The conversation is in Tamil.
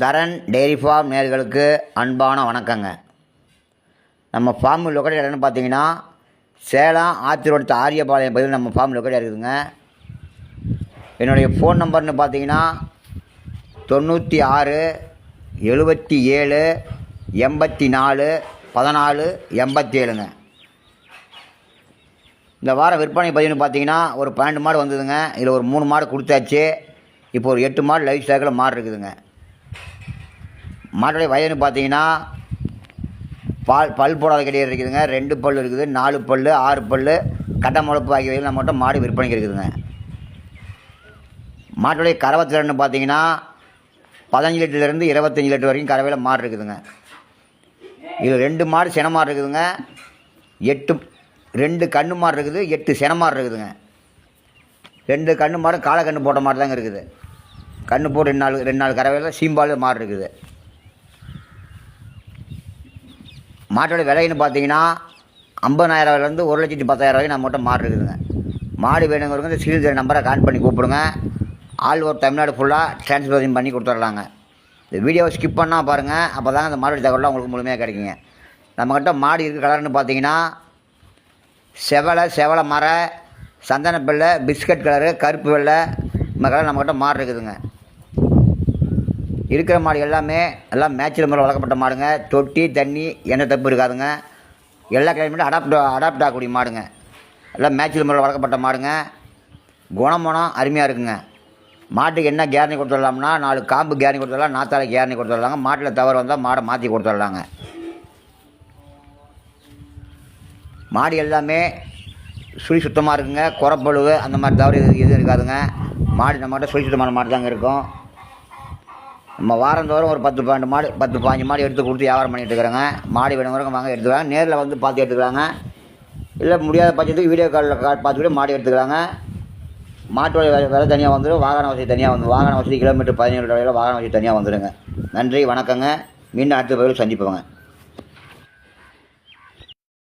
தரன் டெய்ரி ஃபார்ம் நேயர்களுக்கு அன்பான வணக்கங்க. நம்ம ஃபார்ம் லொக்கேட் இடம்னு பார்த்தீங்கன்னா சேலம் ஆத்திரோடு ஆரியபாளையம் பகுதியில் நம்ம ஃபார்ம் லொக்கேட் இருக்குதுங்க. என்னுடைய ஃபோன் நம்பர்னு பார்த்தீங்கன்னா 96 77 84 14 87ங்க. இந்த வாரம் விற்பனை பதிவுன்னு பார்த்தீங்கன்னா ஒரு 12 மாடு வந்ததுங்க. இதில் ஒரு 3 மாடு கொடுத்தாச்சு. இப்போ ஒரு 8 மாடு லைஃப் ஸ்டாக்கில் மாடு இருக்குதுங்க. மாட்டுடைய வயதுன்னு பார்த்தீங்கன்னா பல் போடாத கிடையாது இருக்குதுங்க. 2 பல் இருக்குது, 4 பல், 6 பல், கட்ட முளப்பு ஆகியவைகள் நம்மகிட்ட மாடு விற்பனைக்கு இருக்குதுங்க. மாட்டுடைய கறவை திறன்னு பார்த்தீங்கன்னா 15 லிட்டர்லேருந்து 25 லிட்டர் வரைக்கும் கறவையில் மாடு இருக்குதுங்க. இது 2 மாடு சென மாடு இருக்குதுங்க. 2 கன்று மாடு இருக்குது, 8 சென மாடு இருக்குதுங்க. 2 கன்று மாடு காலை கன்று போட்ட மாடு தாங்க இருக்குது. கன்று போட்டு 2 நாள் கறவையில் சீம்பால் மாடு இருக்குது. மாட்டோட விலைன்னு பார்த்தீங்கன்னா 50,000லேருந்து 1,10,000 வரைக்கும் நம்மகிட்ட மாடு இருக்குதுங்க. மாடு வேணுங்கிறவங்க இந்த ஸ்க்ரீன் நம்பரை கான்ட் பண்ணி கூப்பிடுங்க. ஆல் ஓவர் தமிழ்நாடு ஃபுல்லாக டிரான்ஸ்போர்ட்டிங் பண்ணி கொடுத்துட்லாங்க. இந்த வீடியோவை ஸ்கிப் பண்ணால் பாருங்கள். அப்போ தாங்க இந்த மாடு தகவலாம் உங்களுக்கு முழுமையாக கிடைக்குங்க. நம்மக்கிட்ட மாடு இருக்குது கலர்னு பார்த்தீங்கன்னா செவலை மர, சந்தன பிள்ளை, பிஸ்கட் கலரு, கருப்பு வெள்ளை, இந்த கலர் நம்மக்கிட்ட மாடு இருக்குதுங்க. இருக்கிற மாடு எல்லாம் மேட்சில் முறையில் வளர்க்கப்பட்ட மாடுங்க. தொட்டி தண்ணி எந்த தப்பு இருக்காதுங்க. எல்லா கிளைமேட்டும் அடாப்ட் ஆகக்கூடிய மாடுங்க. எல்லாம் மேட்சில் முறையில் வளர்க்கப்பட்ட மாடுங்க. குணமனம் அருமையாக இருக்குங்க. மாட்டுக்கு என்ன கேரண்டி கொடுத்துடலாம்னா 4 காம்பு கேரண்டி கொடுத்துடலாம், நாத்தாலை கேரண்டி கொடுத்துடலாங்க. மாட்டில் தவறு வந்தால் மாடை மாற்றி கொடுத்துடலாங்க. மாடு எல்லாமே சுழி சுத்தமாக இருக்குங்க. குறப்பழுவு அந்த மாதிரி தவறு எதுவும் இருக்காதுங்க. மாடு நம்மகிட்ட சுழி சுத்தமான மாடு தாங்க இருக்கும். நம்ம வாரந்தோறும் ஒரு 10-12 மாடு 10-15 மாடு எடுத்து கொடுத்து வியாபாரம் பண்ணிகிட்டு இருக்கிறாங்க. மாடு வேணுங்கிறவங்க வாங்க எடுத்துக்கிறாங்க. நேரில் வந்து பார்த்து எடுத்துக்கிறாங்க. இல்லை முடியாத பட்சத்துக்கு வீடியோ காலில் பார்த்துக்கிட்டு மாடு எடுத்துக்கிறாங்க. மாட்டோட விலை தனியாக வந்துடும், வாகன வசதி தனியாக வந்துடும். வாகன வசதி கிலோமீட்டர் 17 வாகன வசதி தனியாக வந்துடுங்க. நன்றி, வணக்கங்க. மீண்டும் அடுத்த பகுதியில் சந்திப்போங்க.